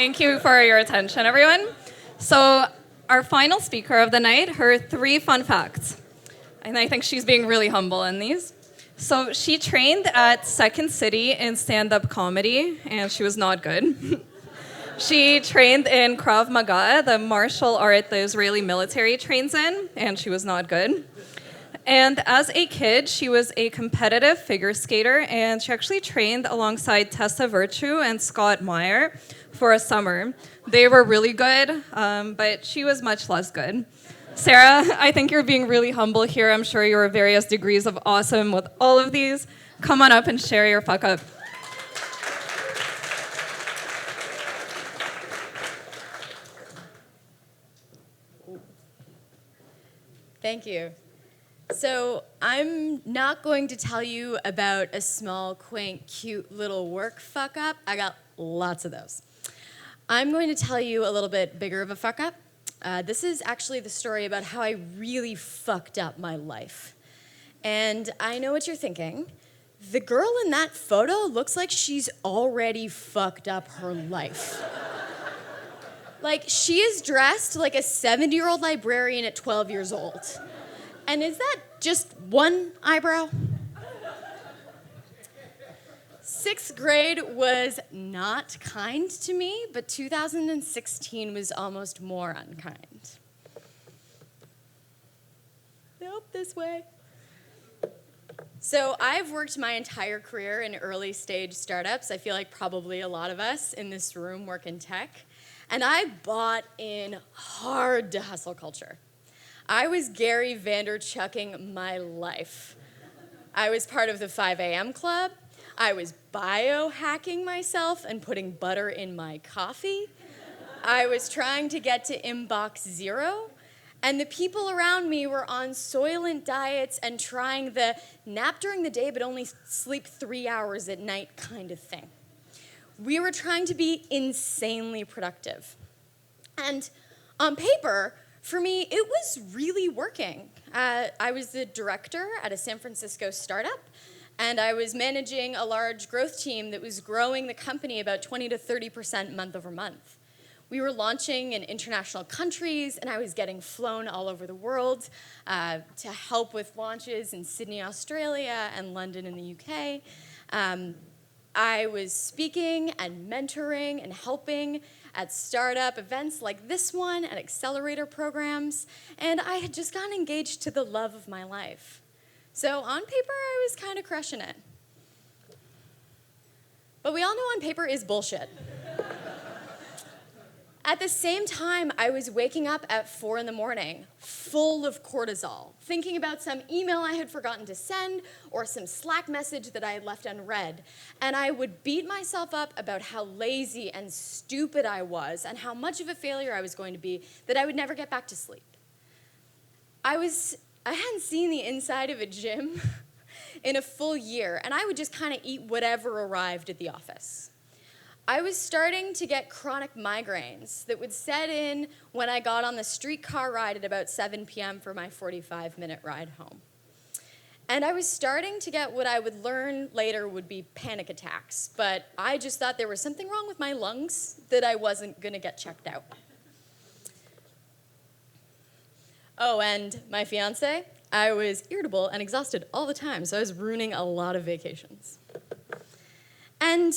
Thank you for your attention, everyone. So, our final speaker of the night, her 3 fun facts. And I think she's being really humble in these. So, she trained at Second City in stand-up comedy, and she was not good. She trained in Krav Maga, the martial art the Israeli military trains in, and she was not good. And as a kid, she was a competitive figure skater, and she actually trained alongside Tessa Virtue and Scott Meyer for a summer. They were really good, but she was much less good. Sarah, I think you're being really humble here. I'm sure you're various degrees of awesome with all of these. Come on up and share your fuck up. Thank you. So I'm not going to tell you about a small, quaint, cute little work fuck up. I got lots of those. I'm going to tell you a little bit bigger of a fuck up. This is actually the story about how I really fucked up my life. And I know what you're thinking. The girl in that photo looks like she's already fucked up her life. Like, she is dressed like a 70-year-old librarian at 12 years old. And is that just one eyebrow? 6th grade was not kind to me, but 2016 was almost more unkind. Nope, this way. So I've worked my entire career in early stage startups. I feel like probably a lot of us in this room work in tech. And I bought in hard to hustle culture. I was Gary Vaynerchucking my life. I was part of the 5 a.m. club. I was biohacking myself and putting butter in my coffee. I was trying to get to inbox 0. And the people around me were on Soylent diets and trying the nap during the day but only sleep 3 hours at night kind of thing. We were trying to be insanely productive. And on paper, for me, it was really working. I was the director at a San Francisco startup, and I was managing a large growth team that was growing the company about 20 to 30% month over month. We were launching in international countries, and I was getting flown all over the world to help with launches in Sydney, Australia, and London in the UK. I was speaking and mentoring and helping at startup events like this one and accelerator programs, and I had just gotten engaged to the love of my life. So on paper, I was kind of crushing it. But we all know on paper is bullshit. At the same time, I was waking up at 4 in the morning, full of cortisol, thinking about some email I had forgotten to send or some Slack message that I had left unread. And I would beat myself up about how lazy and stupid I was and how much of a failure I was going to be, that I would never get back to sleep. I hadn't seen the inside of a gym in a full year, and I would just kind of eat whatever arrived at the office. I was starting to get chronic migraines that would set in when I got on the streetcar ride at about 7 p.m. for my 45-minute ride home. And I was starting to get what I would learn later would be panic attacks, but I just thought there was something wrong with my lungs that I wasn't going to get checked out. Oh, and my fiance, I was irritable and exhausted all the time, so I was ruining a lot of vacations. And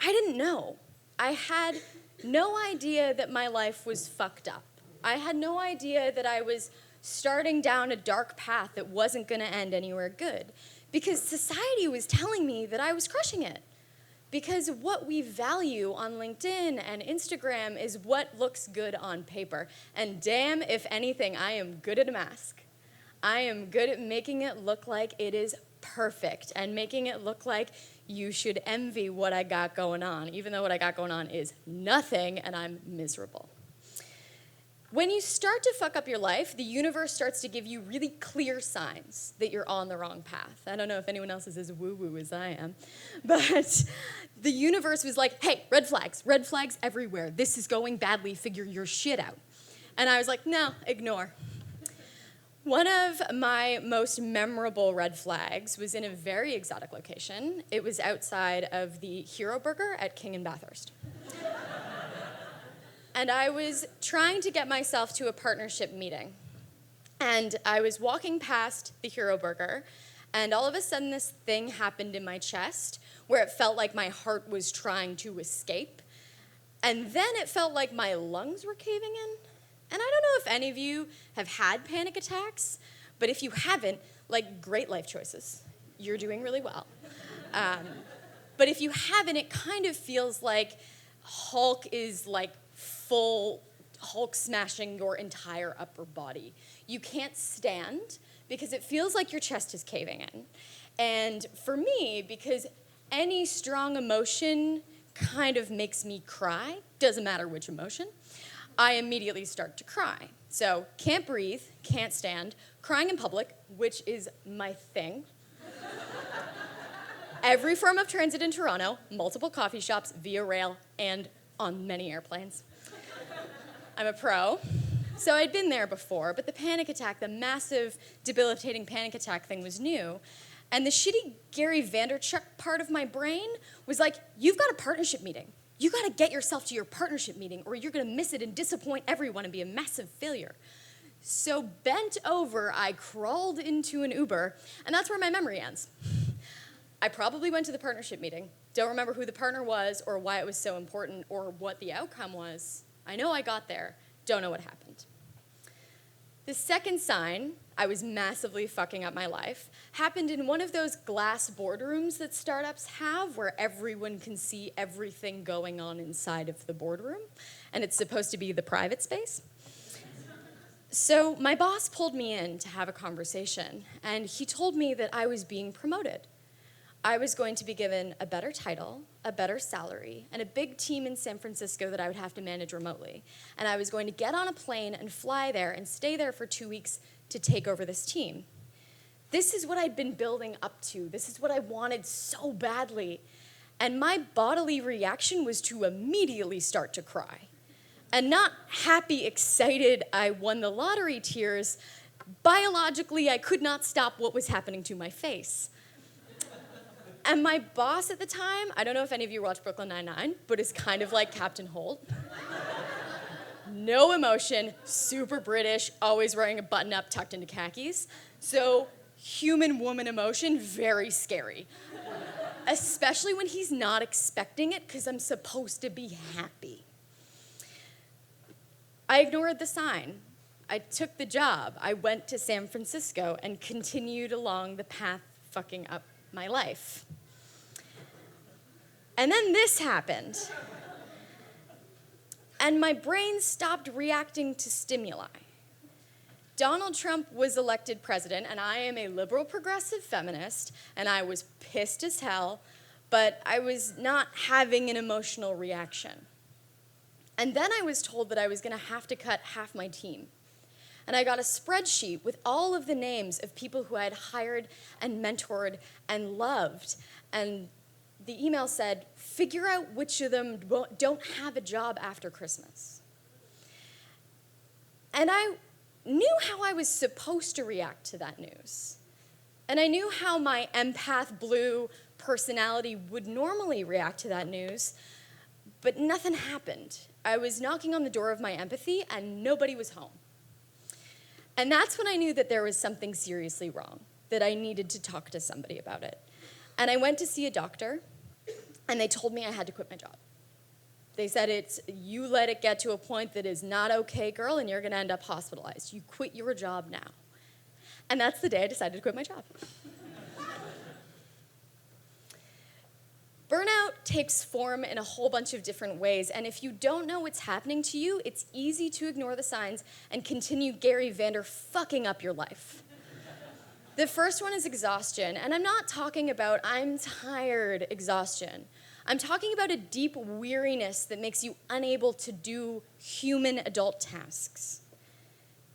I didn't know. I had no idea that my life was fucked up. I had no idea that I was starting down a dark path that wasn't going to end anywhere good, because society was telling me that I was crushing it. Because what we value on LinkedIn and Instagram is what looks good on paper. And damn, if anything, I am good at a mask. I am good at making it look like it is perfect and making it look like you should envy what I got going on, even though what I got going on is nothing and I'm miserable. When you start to fuck up your life, the universe starts to give you really clear signs that you're on the wrong path. I don't know if anyone else is as woo-woo as I am, but the universe was like, hey, red flags everywhere. This is going badly, figure your shit out. And I was like, no, ignore. One of my most memorable red flags was in a very exotic location. It was outside of the Hero Burger at King and Bathurst. and I was trying to get myself to a partnership meeting. And I was walking past the Hero Burger, and all of a sudden this thing happened in my chest where it felt like my heart was trying to escape. And then it felt like my lungs were caving in. And I don't know if any of you have had panic attacks, but if you haven't, like, great life choices. You're doing really well. But if you haven't, it kind of feels like Hulk is like full Hulk smashing your entire upper body. You can't stand because it feels like your chest is caving in. And for me, because any strong emotion kind of makes me cry, doesn't matter which emotion, I immediately start to cry. So can't breathe, can't stand, crying in public, which is my thing. Every form of transit in Toronto, multiple coffee shops, via rail, and on many airplanes. I'm a pro. So I'd been there before, but the panic attack, the massive, debilitating panic attack thing was new. And the shitty Gary Vaynerchuk part of my brain was like, you've got a partnership meeting. You gotta get yourself to your partnership meeting or you're gonna miss it and disappoint everyone and be a massive failure. So bent over, I crawled into an Uber, and that's where my memory ends. I probably went to the partnership meeting. Don't remember who the partner was or why it was so important or what the outcome was. I know I got there, don't know what happened. The second sign I was massively fucking up my life happened in one of those glass boardrooms that startups have where everyone can see everything going on inside of the boardroom, and it's supposed to be the private space. So my boss pulled me in to have a conversation, and he told me that I was being promoted. I was going to be given a better title, a better salary, and a big team in San Francisco that I would have to manage remotely. And I was going to get on a plane and fly there and stay there for 2 weeks to take over this team. This is what I'd been building up to. This is what I wanted so badly. And my bodily reaction was to immediately start to cry. And not happy, excited, I won the lottery tears. Biologically, I could not stop what was happening to my face. And my boss at the time, I don't know if any of you watch Brooklyn Nine-Nine, but is kind of like Captain Holt. No emotion, super British, always wearing a button-up tucked into khakis. So human woman emotion, very scary. Especially when he's not expecting it, because I'm supposed to be happy. I ignored the sign. I took the job. I went to San Francisco and continued along the path fucking up my life. And then this happened. And my brain stopped reacting to stimuli. Donald Trump was elected president, and I am a liberal progressive feminist, and I was pissed as hell, but I was not having an emotional reaction. And then I was told that I was gonna have to cut half my team. And I got a spreadsheet with all of the names of people who I had hired and mentored and loved. And the email said, figure out which of them don't have a job after Christmas. And I knew how I was supposed to react to that news. And I knew how my empath blue personality would normally react to that news, but nothing happened. I was knocking on the door of my empathy and nobody was home. And that's when I knew that there was something seriously wrong, that I needed to talk to somebody about it. And I went to see a doctor, and they told me I had to quit my job. They said, you let it get to a point that is not okay, girl, and you're gonna end up hospitalized. You quit your job now. And that's the day I decided to quit my job. Burnout takes form in a whole bunch of different ways, and if you don't know what's happening to you, it's easy to ignore the signs and continue Gary Vander fucking up your life. The first one is exhaustion, and I'm not talking about I'm tired exhaustion. I'm talking about a deep weariness that makes you unable to do human adult tasks.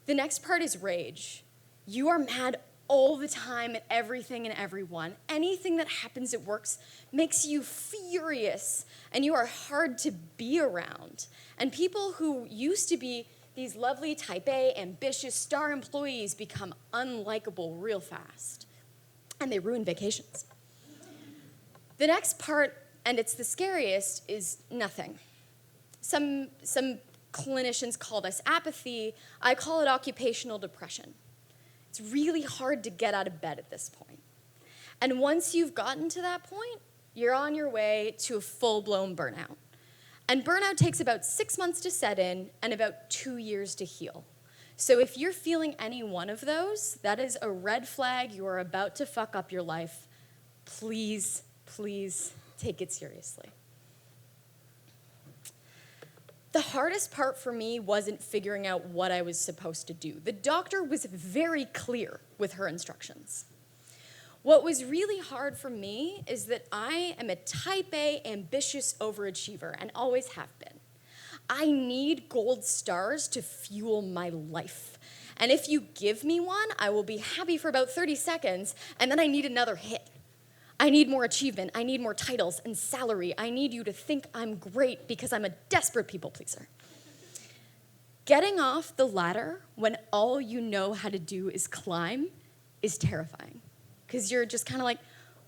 The next part is rage. You are mad all the time at everything and everyone. Anything that happens at work makes you furious, and you are hard to be around. And people who used to be these lovely type A, ambitious star employees become unlikable real fast, and they ruin vacations. The next part, and it's the scariest, is nothing. Some clinicians call this apathy. I call it occupational depression. It's really hard to get out of bed at this point. And once you've gotten to that point, you're on your way to a full-blown burnout. And burnout takes about 6 months to set in and about 2 years to heal. So if you're feeling any one of those, that is a red flag. You are about to fuck up your life. Please, please take it seriously. The hardest part for me wasn't figuring out what I was supposed to do. The doctor was very clear with her instructions. What was really hard for me is that I am a type A ambitious overachiever and always have been. I need gold stars to fuel my life. And if you give me one, I will be happy for about 30 seconds, and then I need another hit. I need more achievement. I need more titles and salary. I need you to think I'm great because I'm a desperate people pleaser. Getting off the ladder when all you know how to do is climb is terrifying because you're just kind of like,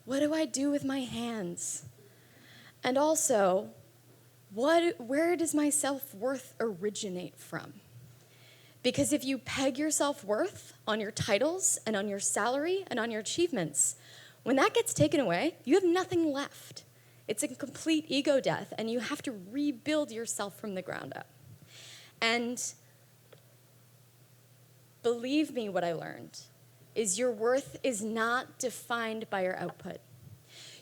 what do I do with my hands? And also, where does my self-worth originate from? Because if you peg your self-worth on your titles and on your salary and on your achievements, when that gets taken away, you have nothing left. It's a complete ego death, and you have to rebuild yourself from the ground up. And believe me, what I learned is your worth is not defined by your output.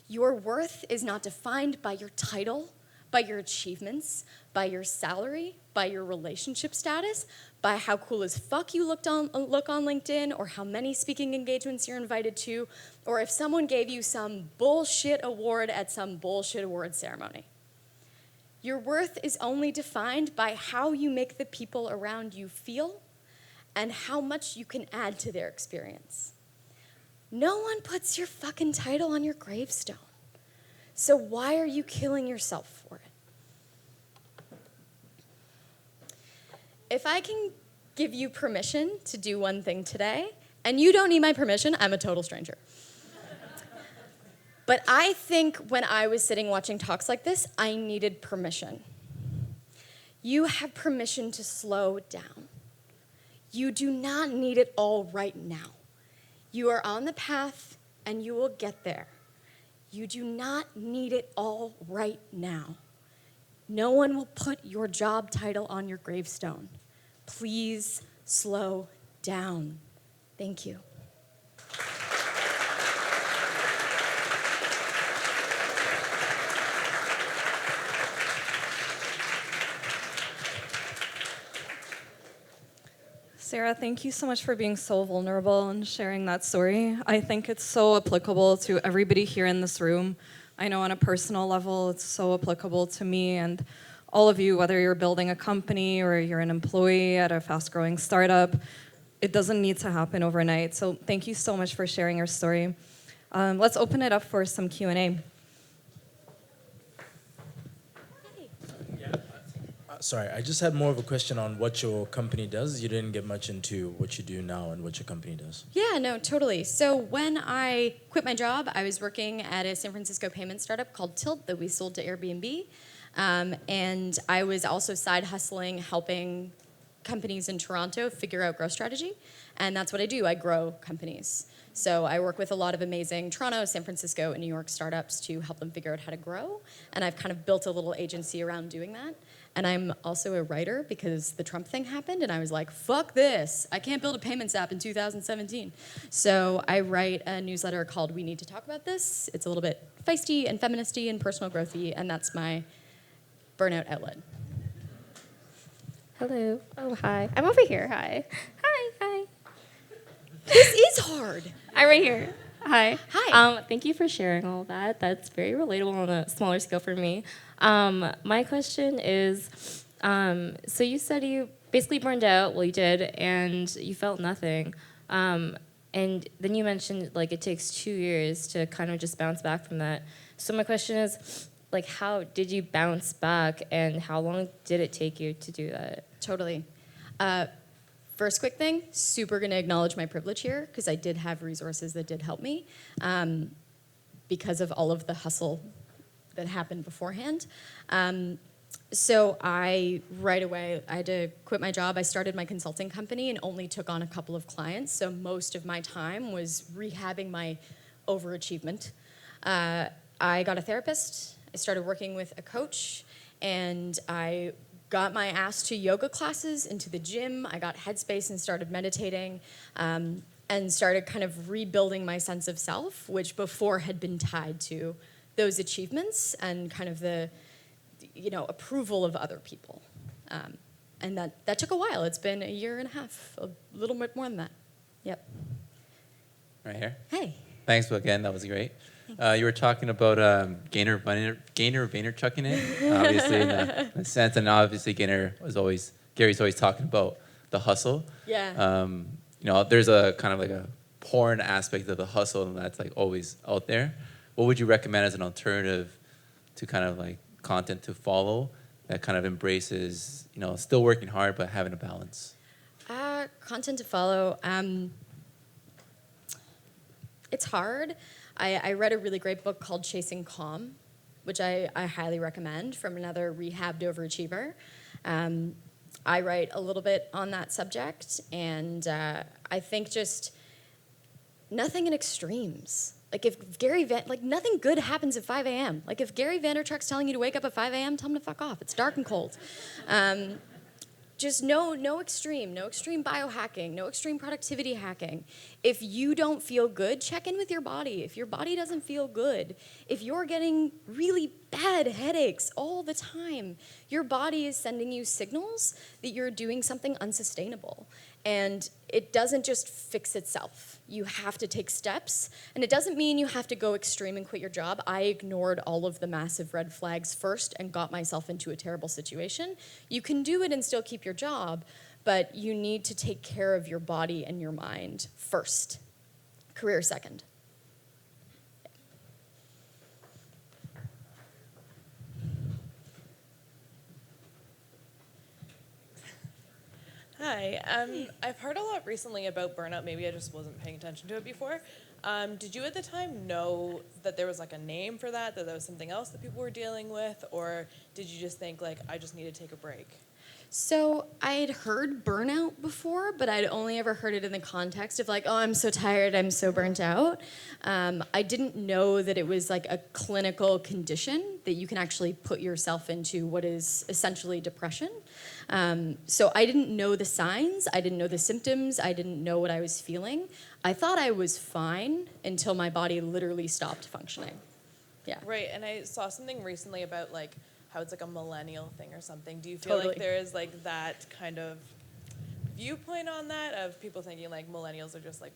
Your worth is not defined by your title, by your achievements, by your salary, by your relationship status, by how cool as fuck you look on LinkedIn, or how many speaking engagements you're invited to, or if someone gave you some bullshit award at some bullshit award ceremony. Your worth is only defined by how you make the people around you feel and how much you can add to their experience. No one puts your fucking title on your gravestone. So why are you killing yourself for it? If I can give you permission to do one thing today, and you don't need my permission, I'm a total stranger. But I think when I was sitting watching talks like this, I needed permission. You have permission to slow down. You do not need it all right now. You are on the path, and you will get there. You do not need it all right now. No one will put your job title on your gravestone. Please slow down. Thank you. Sarah, thank you so much for being so vulnerable and sharing that story. I think it's so applicable to everybody here in this room. I know on a personal level, it's so applicable to me and all of you, whether you're building a company or you're an employee at a fast-growing startup. It doesn't need to happen overnight. So thank you so much for sharing your story. Let's open it up for some Q&A. Sorry, I just had more of a question on what your company does. You didn't get much into what you do now and what your company does. Yeah, no, totally. So when I quit my job, I was working at a San Francisco payment startup called Tilt that we sold to Airbnb. And I was also side hustling, helping companies in Toronto figure out growth strategy. And that's what I do. I grow companies. So I work with a lot of amazing Toronto, San Francisco, and New York startups to help them figure out how to grow. And I've kind of built a little agency around doing that. And I'm also a writer because the Trump thing happened, and I was like, fuck this. I can't build a payments app in 2017. So I write a newsletter called We Need to Talk About This. It's a little bit feisty and feministy and personal growthy, and that's my burnout outlet. Hello. Oh, hi. I'm over here. Hi. Hi. This is hard. I'm right here. Hi. Hi. Thank you for sharing all that. That's very relatable on a smaller scale for me. My question is, so you said you basically burned out. Well, you did, and you felt nothing. And then you mentioned, like, it takes 2 years to kind of just bounce back from that. So my question is, like, how did you bounce back, and how long did it take you to do that? Totally. First quick thing, super gonna acknowledge my privilege here, because I did have resources that did help me because of all of the hustle that happened beforehand. So I, right away, I had to quit my job. I started my consulting company and only took on a couple of clients. So most of my time was rehabbing my overachievement. I got a therapist. I started working with a coach, and I got my ass to yoga classes, into the gym. I got headspace and started meditating, and started kind of rebuilding my sense of self, which before had been tied to those achievements and kind of the approval of other people. And that took a while. It's been a year and a half, a little bit more than that. Yep. Right here. Hey. Thanks again. That was great. You were talking about Gaynor Vaynerchuk in it, obviously in a sense, and obviously Gary's always talking about the hustle. Yeah. There's a kind of like a porn aspect of the hustle, and that's like always out there. What would you recommend as an alternative to kind of like content to follow that kind of embraces, still working hard but having a balance? Content to follow. It's hard. I read a really great book called Chasing Calm, which I highly recommend, from another rehabbed overachiever. I write a little bit on that subject, and I think just nothing in extremes. Like if nothing good happens at 5 a.m. Like if Gary Vaynerchuk's telling you to wake up at 5 a.m., tell him to fuck off. It's dark and cold. Just no extreme biohacking, no extreme productivity hacking. If you don't feel good, check in with your body. If your body doesn't feel good, if you're getting really bad headaches all the time, your body is sending you signals that you're doing something unsustainable. And it doesn't just fix itself. You have to take steps. And it doesn't mean you have to go extreme and quit your job. I ignored all of the massive red flags first and got myself into a terrible situation. You can do it and still keep your job, but you need to take care of your body and your mind first. Career second. Hi. I've heard a lot recently about burnout. Maybe I just wasn't paying attention to it before. Did you at the time know that there was like a name for that was something else that people were dealing with, or did you just think like, I just need to take a break? So I had heard burnout before, but I'd only ever heard it in the context of like, oh, I'm so tired, I'm so burnt out. I didn't know that it was like a clinical condition that you can actually put yourself into what is essentially depression. So I didn't know the signs, I didn't know the symptoms, I didn't know what I was feeling. I thought I was fine until my body literally stopped functioning. Yeah. Right, and I saw something recently about like how it's like a millennial thing or something. Do you feel Totally. like there is like that kind of viewpoint on that of people thinking like millennials are just like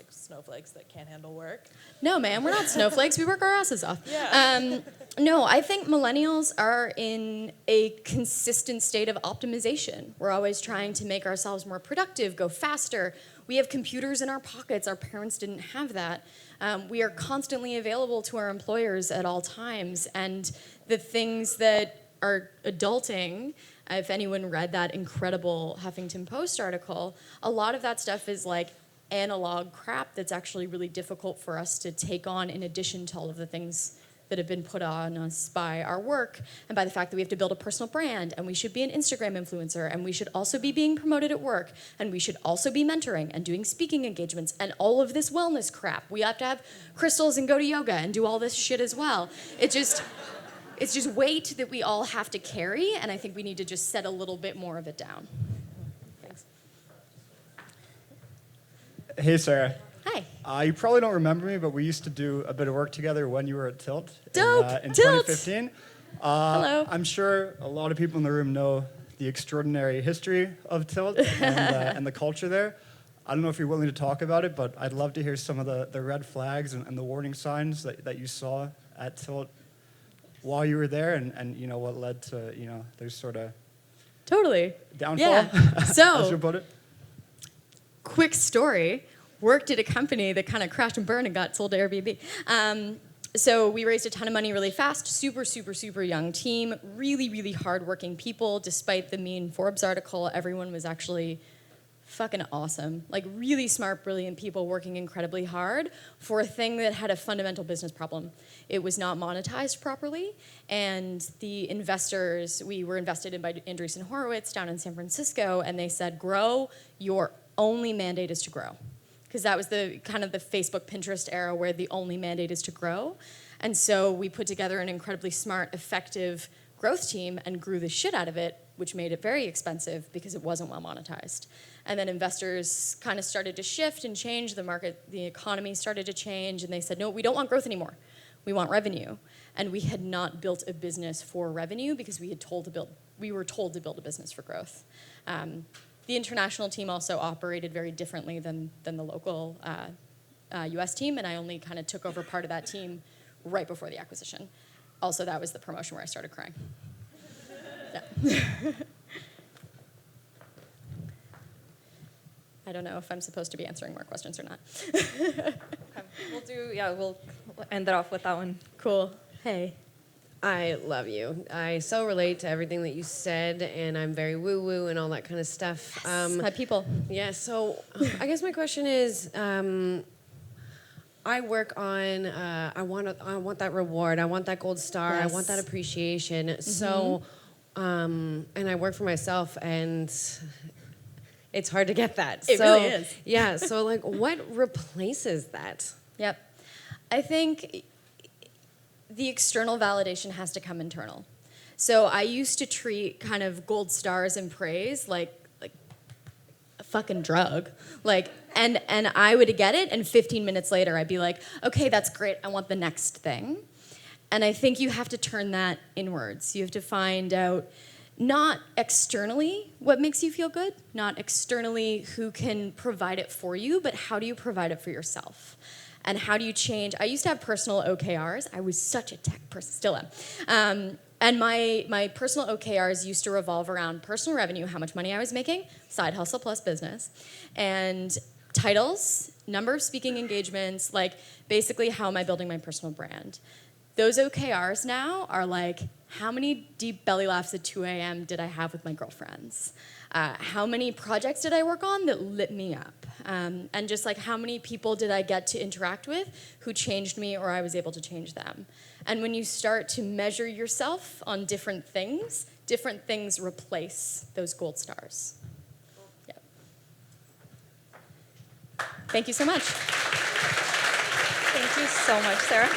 snowflakes that can't handle work? No, man, we're not snowflakes. We work our asses off. Yeah. No, I think millennials are in a consistent state of optimization. We're always trying to make ourselves more productive, go faster. We have computers in our pockets. Our parents didn't have that. We are constantly available to our employers at all times. And the things that are adulting, if anyone read that incredible Huffington Post article, a lot of that stuff is like analog crap that's actually really difficult for us to take on, in addition to all of the things that have been put on us by our work and by the fact that we have to build a personal brand, and we should be an Instagram influencer, and we should also be being promoted at work, and we should also be mentoring and doing speaking engagements and all of this wellness crap. We have to have crystals and go to yoga and do all this shit as well. It's just weight that we all have to carry, and I think we need to just set a little bit more of it down. Thanks. Hey, Sarah. Hi. You probably don't remember me, but we used to do a bit of work together when you were at Tilt Dope. in Tilt. 2015. Hello. I'm sure a lot of people in the room know the extraordinary history of Tilt and the culture there. I don't know if you're willing to talk about it, but I'd love to hear some of the red flags and the warning signs that you saw at Tilt while you were there, and what led to their sort of Totally. downfall, Yeah. So, as you put it. quick story. Worked at a company that kind of crashed and burned and got sold to Airbnb. So we raised a ton of money really fast. Super, super, super young team. Really, really hardworking people. Despite the mean Forbes article, everyone was actually fucking awesome. Like really smart, brilliant people working incredibly hard for a thing that had a fundamental business problem. It was not monetized properly, and the investors, we were invested in by Andreessen Horowitz down in San Francisco, and they said, grow, your only mandate is to grow. Because that was the kind of the Facebook, Pinterest era where the only mandate is to grow. And so we put together an incredibly smart, effective growth team and grew the shit out of it, which made it very expensive because it wasn't well monetized. And then investors kind of started to shift and change. The market, the economy started to change, and they said, no, we don't want growth anymore. We want revenue. And we had not built a business for revenue because we were told to build a business for growth. The international team also operated very differently than the local US team, and I only kind of took over part of that team right before the acquisition. Also, that was the promotion where I started crying. Yeah. I don't know if I'm supposed to be answering more questions or not. We'll end it off with that one. Cool. Hey. I love you. I so relate to everything that you said, and I'm very woo-woo and all that kind of stuff. My people. Yeah, so I guess my question is, I work on, I want that reward, I want that gold star, Yes. I want that appreciation. So, and I work for myself, and it's hard to get that. It really is. Yeah, so like what replaces that? Yep. I think the external validation has to come internal. So I used to treat kind of gold stars and praise like a fucking drug. And I would get it, and 15 minutes later I'd be like, okay, that's great, I want the next thing. And I think you have to turn that inwards. You have to find out not externally what makes you feel good, not externally who can provide it for you, but how do you provide it for yourself? And how do you change? I used to have personal OKRs. I was such a tech person, still am. And my personal OKRs used to revolve around personal revenue, how much money I was making, side hustle plus business, and titles, number of speaking engagements, like basically how am I building my personal brand. Those OKRs now are like, how many deep belly laughs at 2 a.m. did I have with my girlfriends? How many projects did I work on that lit me up? And just like how many people did I get to interact with who changed me or I was able to change them? And when you start to measure yourself on different things replace those gold stars. Yep. Thank you so much. Thank you so much, Sarah.